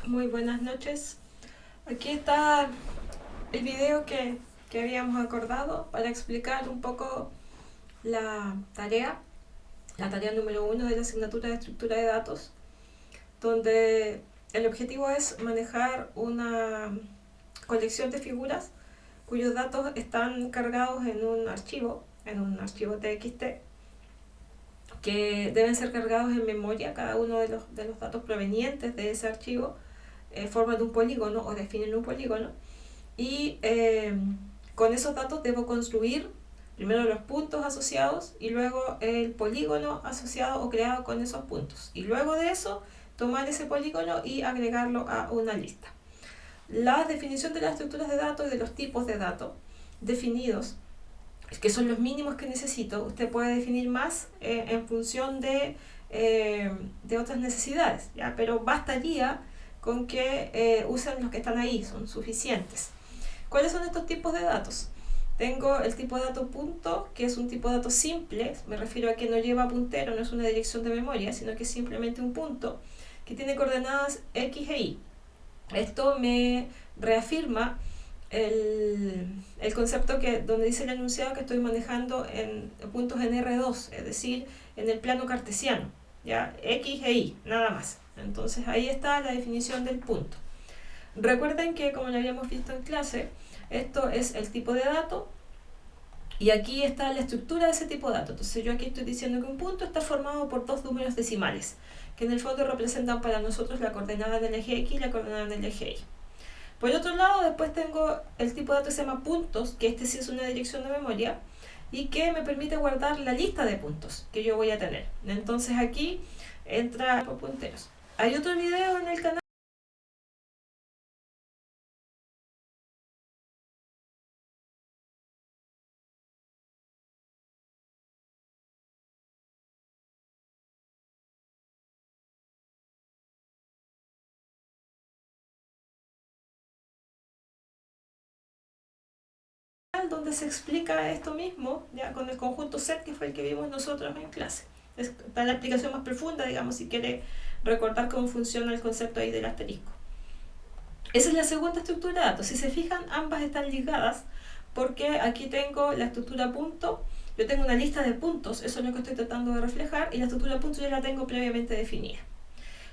Muy buenas noches. Aquí está el video que habíamos acordado para explicar un poco la la tarea número 1 de la asignatura de estructura de datos, donde el objetivo es manejar una colección de figuras cuyos datos están cargados en un archivo TXT, que deben ser cargados en memoria. Cada uno de los datos provenientes de ese archivo forman un polígono o definen un polígono, y con esos datos debo construir primero los puntos asociados y luego el polígono asociado o creado con esos puntos, y luego de eso tomar ese polígono y agregarlo a una lista. La definición de las estructuras de datos y de los tipos de datos definidos, que son los mínimos que necesito. Usted puede definir más en función de otras necesidades, ¿ya? Pero bastaría con que usen los que están ahí, son suficientes. ¿Cuáles son estos tipos de datos? Tengo el tipo de dato punto, que es un tipo de dato simple, me refiero a que no lleva puntero, no es una dirección de memoria, sino que es simplemente un punto que tiene coordenadas x e y. Esto me reafirma el concepto donde dice el enunciado que estoy manejando en puntos en R2, es decir, en el plano cartesiano, ¿ya? X e Y, nada más. Entonces ahí está la definición del punto. Recuerden que, como lo habíamos visto en clase, esto es el tipo de dato y aquí está la estructura de ese tipo de dato. Entonces yo aquí estoy diciendo que un punto está formado por dos números decimales, que en el fondo representan para nosotros la coordenada en el eje X y la coordenada en el eje Y. Por otro lado, después tengo el tipo de dato que se llama puntos, que este sí es una dirección de memoria y que me permite guardar la lista de puntos que yo voy a tener. Entonces aquí entra por punteros. Hay otro video en el canal donde se explica esto mismo, ya con el conjunto set, que fue el que vimos nosotros en clase. Está la explicación más profunda, digamos, si quiere recordar cómo funciona el concepto ahí del asterisco. Esa es la segunda estructura de datos. Si se fijan, ambas están ligadas porque aquí tengo la estructura punto, yo tengo una lista de puntos, eso es lo que estoy tratando de reflejar, y la estructura punto yo la tengo previamente definida.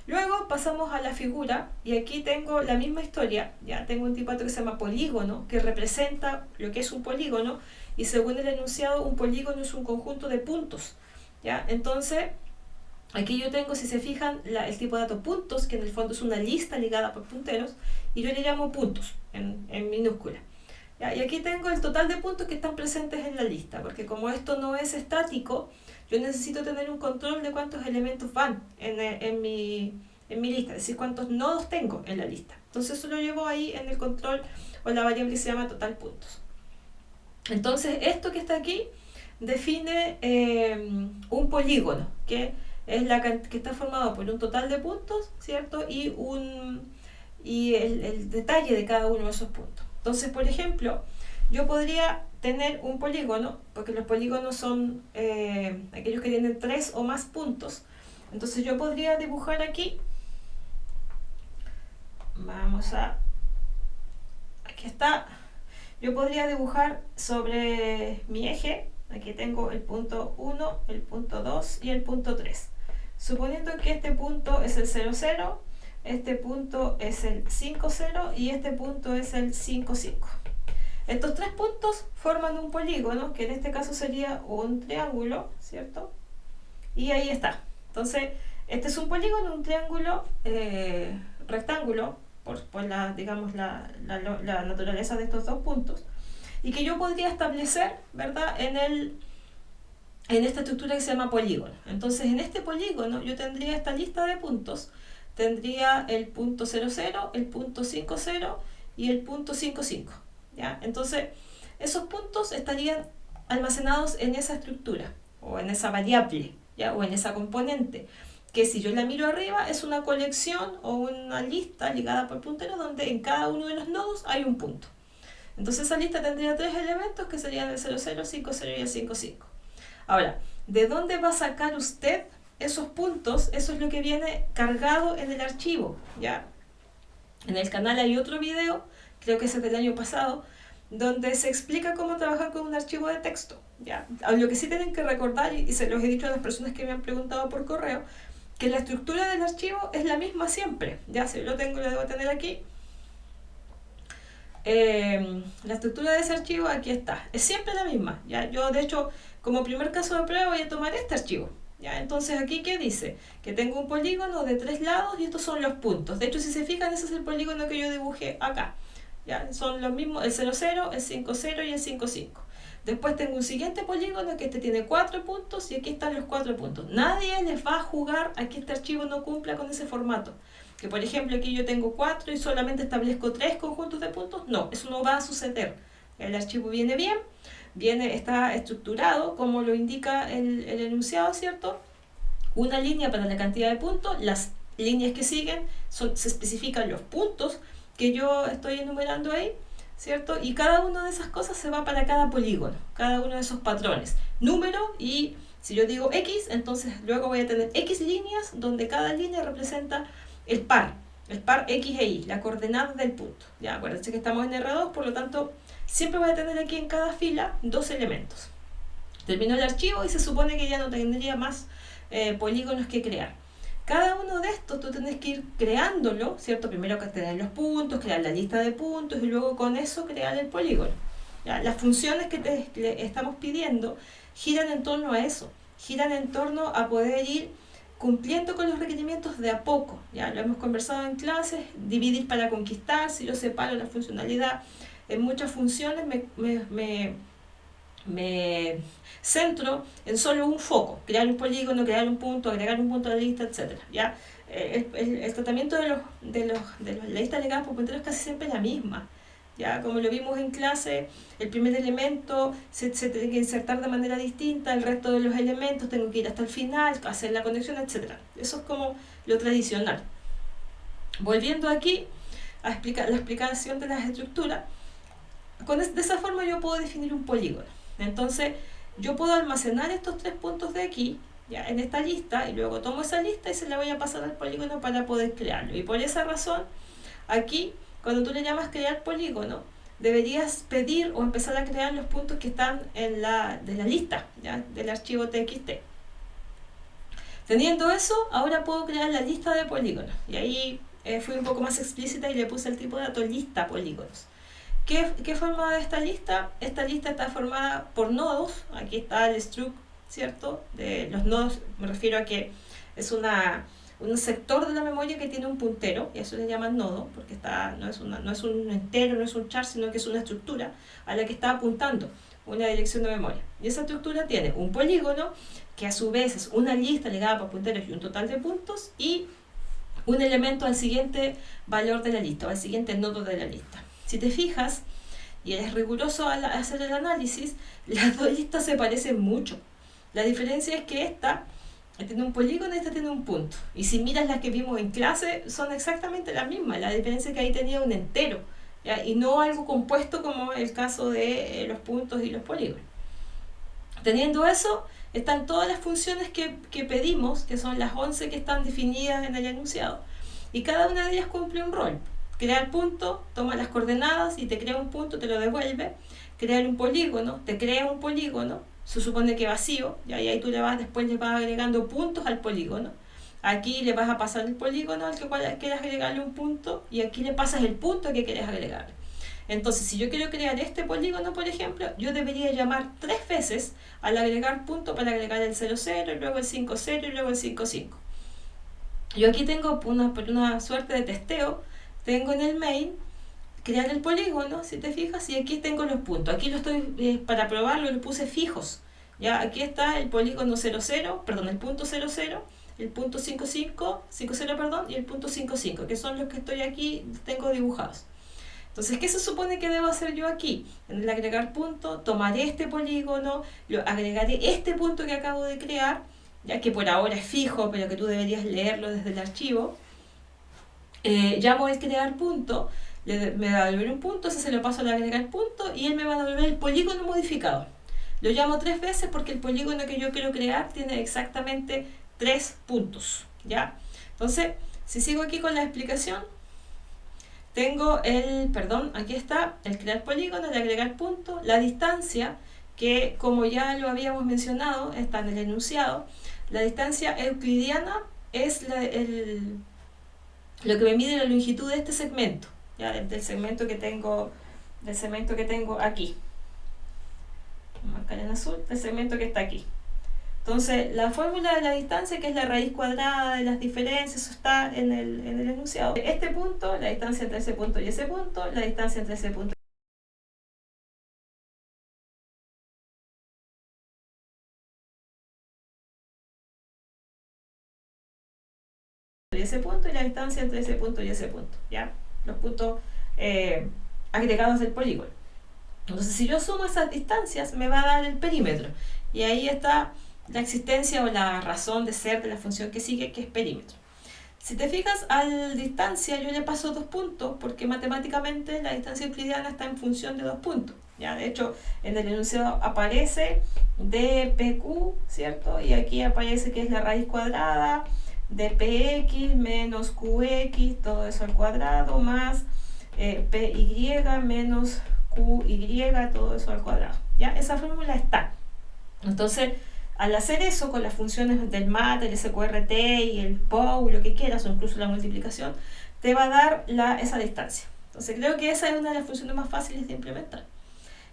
Luego pasamos a la figura y aquí tengo la misma historia, ya tengo un tipo de dato que se llama polígono, que representa lo que es un polígono, y según el enunciado un polígono es un conjunto de puntos, ¿ya? Entonces aquí yo tengo, si se fijan, el tipo de dato puntos, que en el fondo es una lista ligada por punteros, y yo le llamo puntos en minúscula. ¿Ya? Y aquí tengo el total de puntos que están presentes en la lista, porque como esto no es estático, yo necesito tener un control de cuántos elementos van en mi lista, es decir, cuántos nodos tengo en la lista. Entonces eso lo llevo ahí en el control o la variable que se llama total puntos. Entonces esto que está aquí define un polígono, que es que está formado por un total de puntos, ¿cierto? Y el detalle de cada uno de esos puntos. Entonces, por ejemplo, yo podría tener un polígono, porque los polígonos son aquellos que tienen 3 o más puntos. Entonces yo podría dibujar aquí, aquí está, yo podría dibujar sobre mi eje, aquí tengo el punto 1, el punto 2 y el punto 3. Suponiendo que este punto es el 0, 0, este punto es el 5, 0 y este punto es el 5, 5. Estos tres puntos forman un polígono, que en este caso sería un triángulo, ¿cierto? Y ahí está. Entonces, este es un polígono, un triángulo rectángulo, por digamos, la naturaleza de estos dos puntos, y que yo podría establecer, ¿verdad?, en esta estructura que se llama polígono. Entonces, en este polígono yo tendría esta lista de puntos, tendría el punto 0, 0, el punto 5, 0 y el punto 5, 5. ¿Ya? Entonces, esos puntos estarían almacenados en esa estructura, o en esa variable, ¿ya? O en esa componente, que si yo la miro arriba es una colección o una lista ligada por puntero donde en cada uno de los nodos hay un punto. Entonces esa lista tendría tres elementos que serían el 0, 0, 5, 0 y el 5, 5. Ahora, ¿de dónde va a sacar usted esos puntos? Eso es lo que viene cargado en el archivo, ¿ya? En el canal hay otro video, creo que ese es del año pasado, donde se explica cómo trabajar con un archivo de texto. ¿Ya? Lo que sí tienen que recordar, y se los he dicho a las personas que me han preguntado por correo, que la estructura del archivo es la misma siempre. Ya, si yo lo tengo, lo debo tener aquí. La estructura de ese archivo aquí está, es siempre la misma. ¿Ya? Yo de hecho, como primer caso de prueba, voy a tomar este archivo. ¿Ya? Entonces aquí, ¿qué dice? Que tengo un polígono de 3 lados y estos son los puntos. De hecho, si se fijan, ese es el polígono que yo dibujé acá. ¿Ya? Son los mismos, el 00, el 50 y el 55. Después tengo un siguiente polígono que este tiene 4 puntos y aquí están los 4 puntos. Nadie les va a jugar a que este archivo no cumpla con ese formato. Que por ejemplo aquí yo tengo 4 y solamente establezco 3 conjuntos de puntos. No, eso no va a suceder. El archivo viene bien, está estructurado como lo indica el enunciado, ¿cierto? Una línea para la cantidad de puntos, las líneas que siguen se especifican los puntos que yo estoy enumerando ahí, ¿cierto? Y cada una de esas cosas se va para cada polígono, cada uno de esos patrones. Número, y si yo digo X, entonces luego voy a tener X líneas donde cada línea representa el par X e Y, la coordenada del punto. Ya, acuérdense que estamos en R2, por lo tanto, siempre voy a tener aquí en cada fila 2 elementos. Termino el archivo y se supone que ya no tendría más polígonos que crear. Cada uno de estos tú tienes que ir creándolo, ¿cierto? Primero que tener los puntos, crear la lista de puntos y luego con eso crear el polígono. ¿Ya? Las funciones que te estamos pidiendo giran en torno a eso, giran en torno a poder ir cumpliendo con los requerimientos de a poco. Ya lo hemos conversado en clases, dividir para conquistar. Si yo separo la funcionalidad en muchas funciones, me centro en solo un foco, crear un polígono, crear un punto, agregar un punto a la lista, etc. ¿Ya? El tratamiento de las listas ligadas por punteros casi siempre es la misma. ¿Ya? Como lo vimos en clase, el primer elemento se tiene que insertar de manera distinta, el resto de los elementos tengo que ir hasta el final, hacer la conexión, etc. Eso es como lo tradicional. Volviendo aquí a explicar la explicación de las estructuras, de esa forma yo puedo definir un polígono. Entonces yo puedo almacenar estos 3 puntos de aquí, ya, en esta lista, y luego tomo esa lista y se la voy a pasar al polígono para poder crearlo. Y por esa razón, aquí, cuando tú le llamas crear polígono, deberías pedir o empezar a crear los puntos que están de la lista, ¿ya? Del archivo TXT. Teniendo eso, ahora puedo crear la lista de polígonos. Y ahí fui un poco más explícita y le puse el tipo de dato lista polígonos. ¿Qué forma de esta lista? Esta lista está formada por nodos. Aquí está el struct, ¿cierto? De los nodos, me refiero a que es un sector de la memoria que tiene un puntero, y eso le llaman nodo, porque no es un entero, no es un char, sino que es una estructura a la que está apuntando una dirección de memoria. Y esa estructura tiene un polígono, que a su vez es una lista ligada por punteros y un total de puntos, y un elemento al siguiente valor de la lista, o al siguiente nodo de la lista. Si te fijas, y eres riguroso al hacer el análisis, las dos listas se parecen mucho. La diferencia es que esta tiene un polígono y esta tiene un punto. Y si miras las que vimos en clase, son exactamente las mismas. La diferencia es que ahí tenía un entero, ¿ya? Y no algo compuesto como el caso de los puntos y los polígonos. Teniendo eso, están todas las funciones que pedimos, que son las 11 que están definidas en el enunciado. Y cada una de ellas cumple un rol. Crear punto, toma las coordenadas y te crea un punto, te lo devuelve. Crear un polígono, te crea un polígono, se supone que vacío, y ahí tú después le vas agregando puntos al polígono. Aquí le vas a pasar el polígono al que quieras agregarle un punto, y aquí le pasas el punto que quieres agregar. Entonces, si yo quiero crear este polígono, por ejemplo, yo debería llamar 3 veces al agregar punto para agregar el 00, y luego el 50 y luego el 55. Yo aquí tengo, por una suerte de testeo, tengo en el main crear el polígono, si te fijas, y aquí tengo los puntos. Aquí lo estoy, para probarlo, lo puse fijos. ¿Ya? Aquí está el polígono 00, perdón, el punto 00, el punto 50, perdón, y el punto 55, que son los que estoy aquí, tengo dibujados. Entonces, ¿qué se supone que debo hacer yo aquí? En el agregar punto, tomaré este polígono, agregaré este punto que acabo de crear, ya que por ahora es fijo, pero que tú deberías leerlo desde el archivo. Llamo el crear punto, me va a devolver un punto, ese se lo paso al agregar punto y él me va a devolver el polígono modificado. Lo llamo 3 veces porque el polígono que yo quiero crear tiene exactamente 3 puntos, ¿ya? Entonces, si sigo aquí con la explicación, tengo aquí está, el crear polígono, el agregar punto, la distancia, que como ya lo habíamos mencionado, está en el enunciado, la distancia euclidiana es lo que me mide la longitud de este segmento, ¿ya? Del segmento que tengo aquí, marcar en azul, del segmento que está aquí. Entonces, la fórmula de la distancia, que es la raíz cuadrada de las diferencias, eso está en el enunciado. Este punto, la distancia entre ese punto y ese punto, la distancia entre ese punto y ese punto, y la distancia entre ese punto y ese punto, ¿ya? Los puntos agregados del polígono. Entonces, si yo sumo esas distancias, me va a dar el perímetro. Y ahí está la existencia o la razón de ser de la función que sigue, que es perímetro. Si te fijas, a la distancia yo le paso 2 puntos, porque matemáticamente la distancia euclidiana está en función de 2 puntos. ¿Ya? De hecho, en el enunciado aparece dpq, ¿cierto? Y aquí aparece que es la raíz cuadrada de px menos qx, todo eso al cuadrado, más py menos qy, todo eso al cuadrado. ¿Ya? Esa fórmula está. Entonces, al hacer eso con las funciones del mat, el sqrt y el pow, lo que quieras, o incluso la multiplicación, te va a dar esa distancia. Entonces creo que esa es una de las funciones más fáciles de implementar.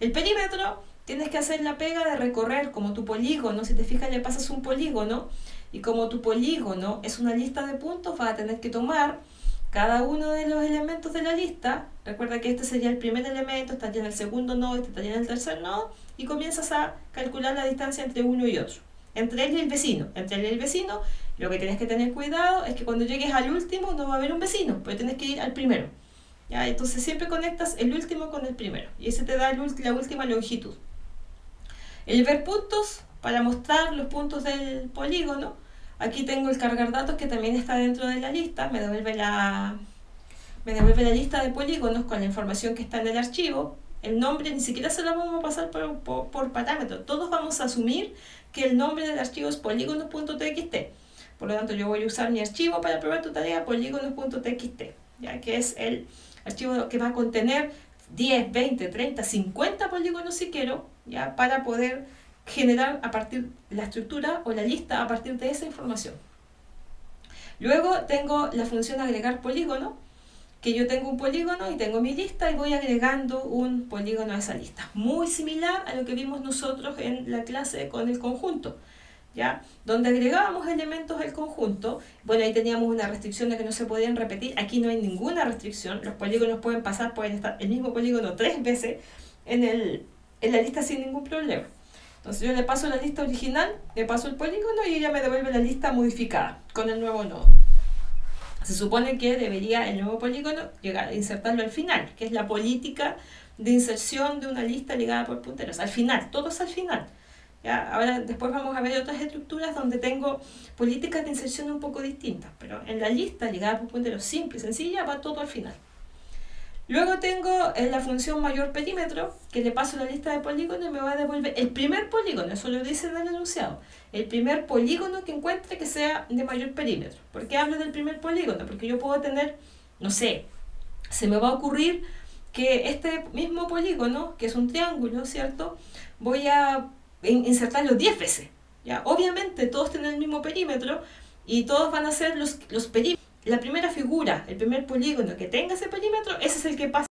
El perímetro, tienes que hacer la pega de recorrer como tu polígono. Si te fijas, le pasas un polígono, y como tu polígono es una lista de puntos, vas a tener que tomar cada uno de los elementos de la lista. Recuerda que este sería el primer elemento, estaría en el segundo nodo, este estaría en el tercer nodo, y comienzas a calcular la distancia entre uno y otro, entre él y el vecino. Entre él y el vecino, lo que tienes que tener cuidado es que cuando llegues al último no va a haber un vecino, pero tienes que ir al primero. ¿Ya? Entonces siempre conectas el último con el primero, y ese te da la última longitud. El ver puntos, para mostrar los puntos del polígono, aquí tengo el cargar datos, que también está dentro de la lista, me devuelve la lista de polígonos con la información que está en el archivo. El nombre ni siquiera se lo vamos a pasar por parámetro, todos vamos a asumir que el nombre del archivo es polígonos.txt. Por lo tanto, yo voy a usar mi archivo para probar tu tarea, polígonos.txt, ya que es el archivo que va a contener 10, 20, 30, 50 polígonos si quiero, ya, para poder generar a partir la estructura o la lista a partir de esa información. Luego tengo la función agregar polígono, que yo tengo un polígono y tengo mi lista y voy agregando un polígono a esa lista. Muy similar a lo que vimos nosotros en la clase con el conjunto, ¿ya? Donde agregábamos elementos al conjunto. Bueno, ahí teníamos una restricción de que no se podían repetir. Aquí no hay ninguna restricción. Los polígonos pueden estar el mismo polígono 3 veces en la lista sin ningún problema. Entonces yo le paso la lista original, le paso el polígono y ella me devuelve la lista modificada con el nuevo nodo. Se supone que debería el nuevo polígono llegar a insertarlo al final, que es la política de inserción de una lista ligada por punteros. Al final, todo es al final. ¿Ya? Ahora después vamos a ver otras estructuras donde tengo políticas de inserción un poco distintas, pero en la lista ligada por punteros simple y sencilla va todo al final. Luego tengo la función mayor perímetro, que le paso la lista de polígonos y me va a devolver el primer polígono, eso lo dice en el enunciado, el primer polígono que encuentre que sea de mayor perímetro. ¿Por qué hablo del primer polígono? Porque yo puedo tener, no sé, se me va a ocurrir que este mismo polígono, que es un triángulo, ¿cierto? Voy a insertarlo 10 veces, ¿ya? Obviamente todos tienen el mismo perímetro y todos van a ser los perímetros. La primera figura, el primer polígono que tenga ese perímetro, ese es el que pasa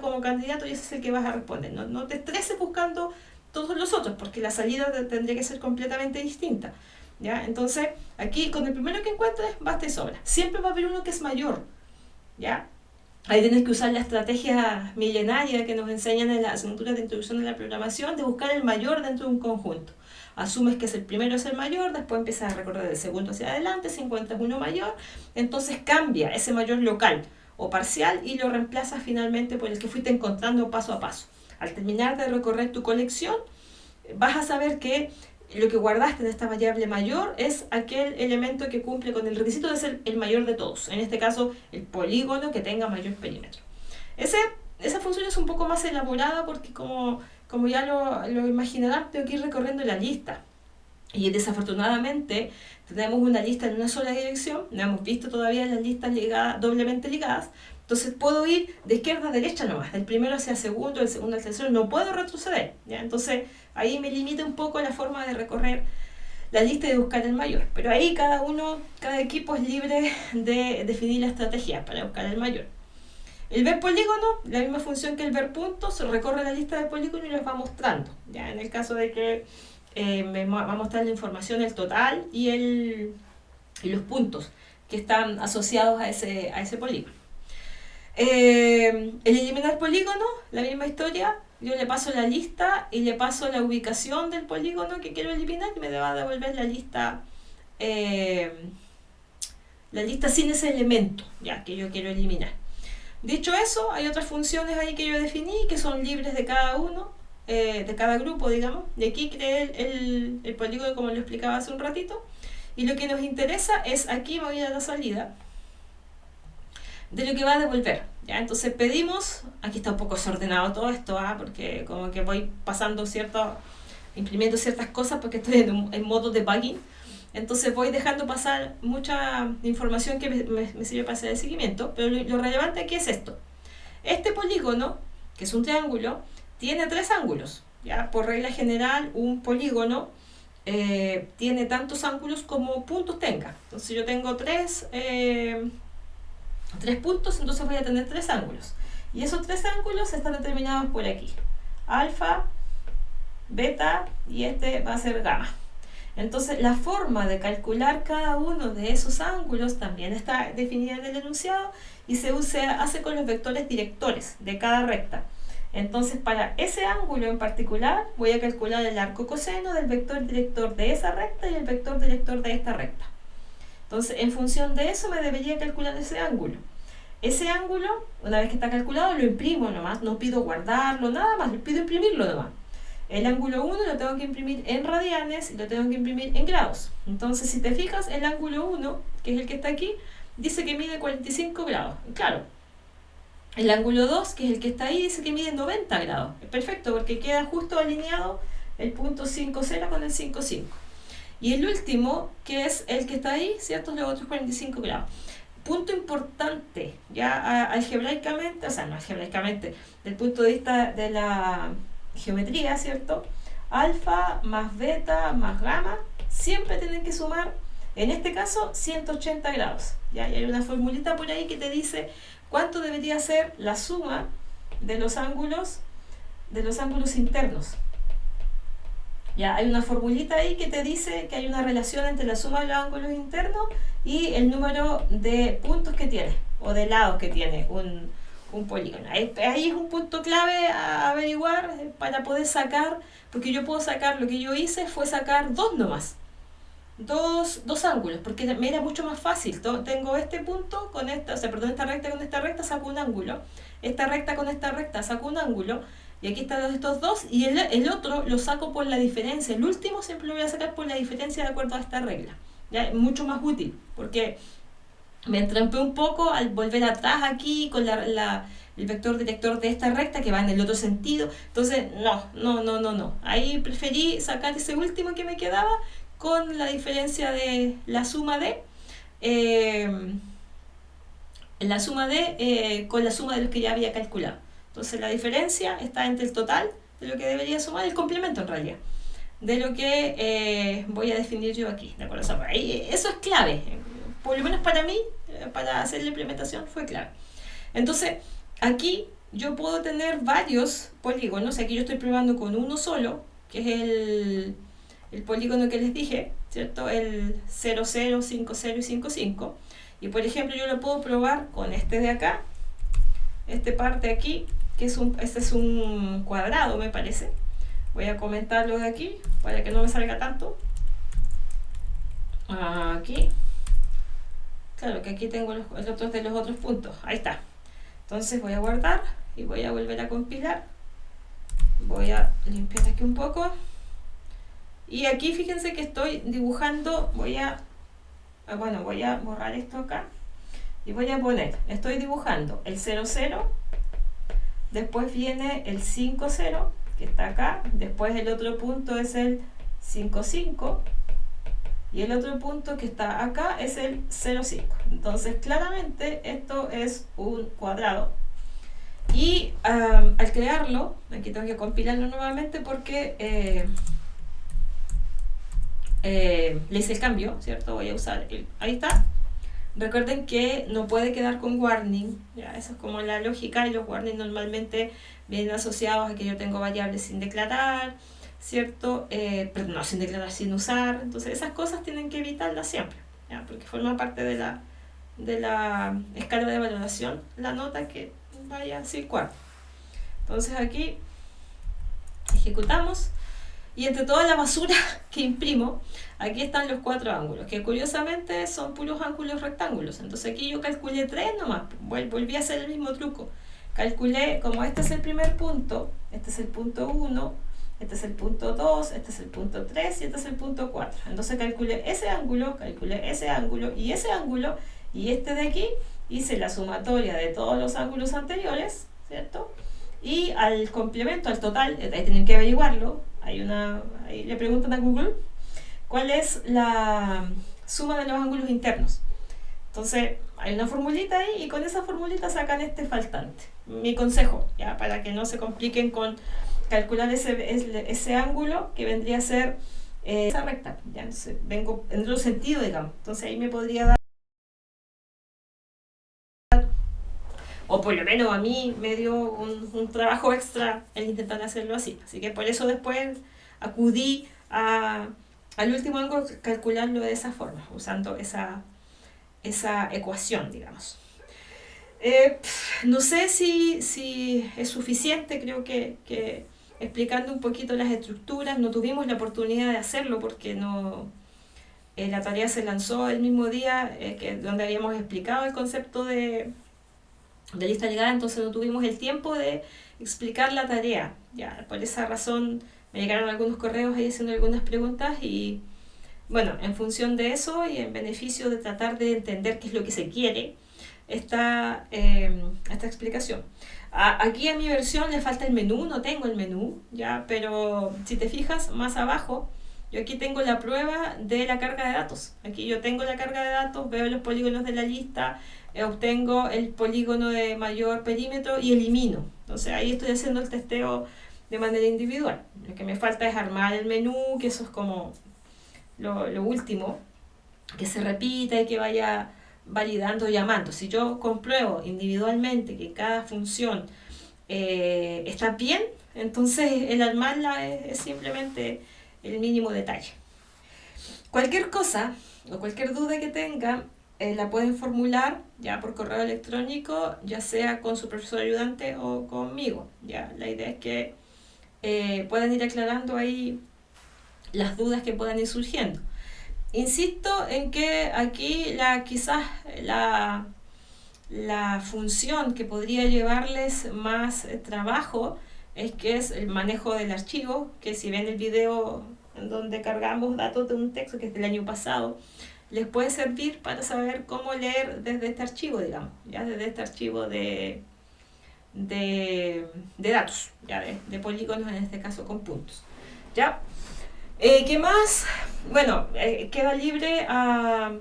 como candidato y ese es el que vas a responder. No te estreses buscando todos los otros, porque la salida tendría que ser completamente distinta, ¿ya? Entonces, aquí con el primero que encuentres, basta y sobra. Siempre va a haber uno que es mayor, ¿ya? Ahí tienes que usar la estrategia milenaria que nos enseñan en la asignatura de introducción a la programación, de buscar el mayor dentro de un conjunto. Asumes que el primero es el mayor, después empiezas a recorrer del segundo hacia adelante, si encuentras uno mayor, entonces cambia ese mayor local o parcial y lo reemplazas finalmente por el que fuiste encontrando paso a paso. Al terminar de recorrer tu colección, vas a saber que lo que guardaste de esta variable mayor es aquel elemento que cumple con el requisito de ser el mayor de todos, en este caso el polígono que tenga mayor perímetro. Esa función es un poco más elaborada porque como ya lo imaginarán, tengo que ir recorriendo la lista. y desafortunadamente tenemos una lista en una sola dirección, no hemos visto todavía las listas ligadas, doblemente ligadas, entonces puedo ir de izquierda a derecha nomás, del primero hacia el segundo al tercero, no puedo retroceder, ¿ya? Entonces ahí me limita un poco la forma de recorrer la lista y de buscar el mayor, pero ahí cada equipo es libre de definir la estrategia para buscar el mayor. El ver polígono, la misma función que el ver puntos, se recorre la lista de polígonos y los va mostrando, ¿ya? En el caso de que me va a mostrar la información, el total y los puntos que están asociados a ese polígono. El eliminar polígono, la misma historia, yo le paso la lista y le paso la ubicación del polígono que quiero eliminar y me va a devolver la lista sin ese elemento, ya, que yo quiero eliminar. Dicho eso, hay otras funciones ahí que yo definí que son libres de cada uno, de cada grupo, digamos. Y aquí creé el polígono como lo explicaba hace un ratito. Y lo que nos interesa es, aquí me voy a la salida, de lo que va a devolver, ¿ya? Entonces pedimos, aquí está un poco desordenado todo esto, porque como que voy imprimiendo ciertas cosas porque estoy en modo debugging. Entonces voy dejando pasar mucha información que me sirve para hacer el seguimiento, pero lo relevante aquí es esto. Este polígono, que es un triángulo, tiene 3 ángulos, ¿ya? Por regla general, un polígono tiene tantos ángulos como puntos tenga. Entonces yo tengo 3 puntos, entonces voy a tener 3 ángulos. Y esos 3 ángulos están determinados por aquí. Alfa, beta y este va a ser gamma. Entonces la forma de calcular cada uno de esos ángulos también está definida en el enunciado y se hace con los vectores directores de cada recta. Entonces para ese ángulo en particular voy a calcular el arco coseno del vector director de esa recta y el vector director de esta recta. Entonces en función de eso me debería calcular ese ángulo. Ese ángulo, una vez que está calculado, lo imprimo nomás, no pido guardarlo, nada más, pido imprimirlo nomás. El ángulo 1 lo tengo que imprimir en radianes y lo tengo que imprimir en grados. Entonces, si te fijas, el ángulo 1, que es el que está aquí, dice que mide 45 grados. Claro, el ángulo 2, que es el que está ahí, dice que mide 90 grados. Es perfecto, porque queda justo alineado el punto 5,0 con el 5,5. Y el último, que es el que está ahí, ¿cierto? Los otros 45 grados. Punto importante, ya algebraicamente, o sea, no algebraicamente, desde el punto de vista de la geometría, ¿cierto? Alfa más beta más gamma siempre tienen que sumar, en este caso, 180 grados. ¿Ya? Y hay una formulita por ahí que te dice cuánto debería ser la suma de los ángulos internos. Ya, hay una formulita ahí que te dice que hay una relación entre la suma de los ángulos internos y el número de puntos que tiene, o de lados que tiene un polígono. Ahí es un punto clave a averiguar para poder sacar, porque yo puedo sacar, lo que yo hice fue sacar 2 nomás, dos ángulos, porque me era mucho más fácil. Tengo este punto con esta, esta recta con esta recta saco un ángulo, esta recta con esta recta saco un ángulo, y aquí están estos dos, y el otro lo saco por la diferencia. El último siempre lo voy a sacar por la diferencia de acuerdo a esta regla. ¿Ya? Es mucho más útil, porque me entrampé un poco al volver atrás aquí con el vector director de esta recta que va en el otro sentido. Entonces, no. Ahí preferí sacar ese último que me quedaba con la diferencia de la suma de con la suma de los que ya había calculado. Entonces la diferencia está entre el total de lo que debería sumar, el complemento en realidad, de lo que voy a definir yo aquí, ¿de acuerdo? O sea, eso es clave, por lo menos para mí, para hacer la implementación fue clave. Entonces aquí yo puedo tener varios polígonos. Aquí yo estoy probando con uno solo, que es el polígono que les dije, ¿cierto? El 0, 0, 5, 0 y 5, 5. Y por ejemplo yo lo puedo probar con este de acá, este parte aquí, que este es un cuadrado, me parece. Voy a comentarlo de aquí para que no me salga tanto. Aquí, claro que aquí tengo los otros de los otros puntos. Ahí está. Entonces voy a guardar y voy a volver a compilar. Voy a limpiar aquí un poco. Y aquí fíjense que estoy dibujando. Voy a borrar esto acá. Y voy a poner, estoy dibujando el 0, 0. Después viene el 5, 0, que está acá. Después el otro punto es el 5,5 y el otro punto que está acá es el 0,5. Entonces claramente esto es un cuadrado. Y al crearlo, aquí tengo que compilarlo nuevamente porque le hice el cambio, ¿cierto? Voy a usar ahí está. Recuerden que no puede quedar con warning, ¿ya? Eso es como la lógica, y los warnings normalmente vienen asociados a que yo tengo variables sin declarar, ¿cierto? Pero no sin declarar, sin usar. Entonces esas cosas tienen que evitarlas siempre, ¿ya? Porque forma parte de la escala de valoración, la nota que vaya sin cuarto. Entonces aquí ejecutamos y entre toda la basura que imprimo, aquí están los 4 ángulos, que curiosamente son puros ángulos rectángulos. Entonces aquí yo calculé 3 nomás, volví a hacer el mismo truco. Calculé, como este es el primer punto, este es el punto 1, este es el punto 2, este es el punto 3 y este es el punto 4. Entonces calculé ese ángulo y ese ángulo, y este de aquí hice la sumatoria de todos los ángulos anteriores, ¿cierto? Y al complemento, al total, ahí tienen que averiguarlo, ahí le preguntan a Google cuál es la suma de los ángulos internos. Entonces hay una formulita ahí y con esa formulita sacan este faltante. Mi consejo, ya, para que no se compliquen con calcular ese ángulo que vendría a ser esa recta, ya. Entonces vengo en otro sentido, digamos. Entonces ahí me podría dar, o por lo menos a mí me dio un trabajo extra el intentar hacerlo así. Así que por eso después acudí al último ángulo, calcularlo de esa forma, usando esa ecuación, digamos. No sé si es suficiente, creo que explicando un poquito las estructuras. No tuvimos la oportunidad de hacerlo porque la tarea se lanzó el mismo día donde habíamos explicado el concepto de lista llegada, entonces no tuvimos el tiempo de explicar la tarea. Ya, por esa razón me llegaron algunos correos ahí haciendo algunas preguntas y bueno, en función de eso y en beneficio de tratar de entender qué es lo que se quiere, esta explicación. Aquí en mi versión le falta el menú, no tengo el menú, ya, pero si te fijas más abajo, yo aquí tengo la prueba de la carga de datos. Aquí yo tengo la carga de datos, veo los polígonos de la lista, obtengo el polígono de mayor perímetro y elimino. Entonces ahí estoy haciendo el testeo de manera individual. Lo que me falta es armar el menú, que eso es como lo último, que se repita y que vaya validando y llamando. Si yo compruebo individualmente que cada función está bien, entonces el armarla es simplemente el mínimo detalle. Cualquier cosa o cualquier duda que tengan, la pueden formular ya por correo electrónico, ya sea con su profesor ayudante o conmigo. Ya, la idea es que puedan ir aclarando ahí las dudas que puedan ir surgiendo. Insisto en que aquí quizás la función que podría llevarles más trabajo es el manejo del archivo, que si ven el video en donde cargamos datos de un texto que es del año pasado, les puede servir para saber cómo leer desde este archivo, digamos, ya desde este archivo de datos, ya de polígonos, en este caso con puntos. ¿Ya? ¿Qué más? Bueno, queda libre a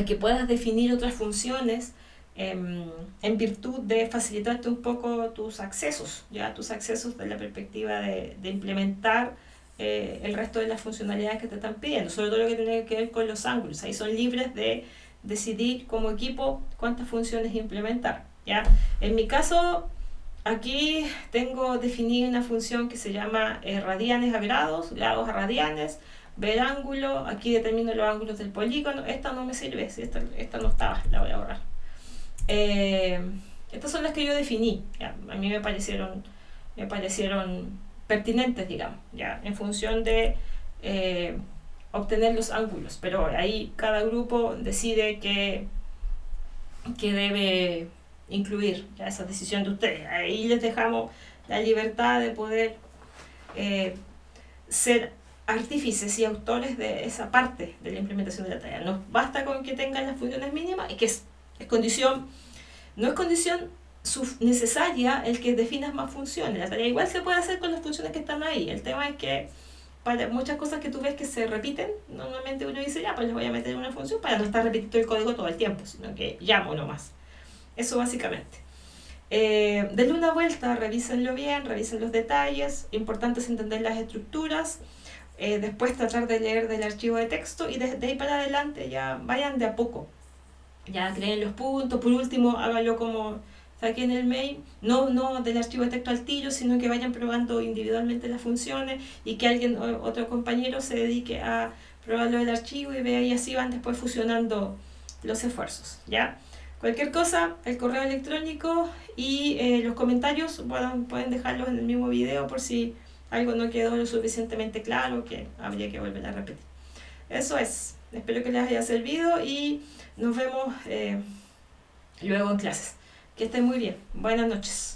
que puedas definir otras funciones en virtud de facilitarte un poco tus accesos, ya tus accesos de la perspectiva de implementar el resto de las funcionalidades que te están pidiendo, sobre todo lo que tiene que ver con los ángulos. Ahí son libres de decidir como equipo cuántas funciones implementar, ¿ya? En mi caso, aquí tengo definida una función que se llama radianes a grados, grados a radianes, ver ángulo, aquí determino los ángulos del polígono. Esta no me sirve, si esta no estaba, la voy a borrar. Estas son las que yo definí, ya, a mí me parecieron pertinentes, digamos, ya, en función de obtener los ángulos, pero ahí cada grupo decide que debe incluir, ya, esa decisión de ustedes. Ahí les dejamos la libertad de poder ser artífices y autores de esa parte de la implementación de la tarea. No basta con que tengan las funciones mínimas, y que es condición, no es condición necesaria el que definas más funciones. La tarea igual se puede hacer con las funciones que están ahí. El tema es que para muchas cosas que tú ves que se repiten, normalmente uno dice, ya, pues les voy a meter una función para no estar repitiendo el código todo el tiempo, sino que llamo nomás. Eso básicamente. Denle una vuelta, revísenlo bien, revisen los detalles. Importante es entender las estructuras. Después tratar de leer del archivo de texto y desde ahí para adelante ya vayan de a poco. Ya creen los puntos. Por último, háganlo como saqué en el mail, no del archivo de texto al tiro, sino que vayan probando individualmente las funciones y que alguien, otro compañero, se dedique a probarlo del archivo y vea, y así van después fusionando los esfuerzos, ¿ya? Cualquier cosa, el correo electrónico y los comentarios pueden dejarlos en el mismo video por si algo no quedó lo suficientemente claro que habría que volver a repetir. Eso es. Espero que les haya servido y nos vemos luego en clases. Que estén muy bien. Buenas noches.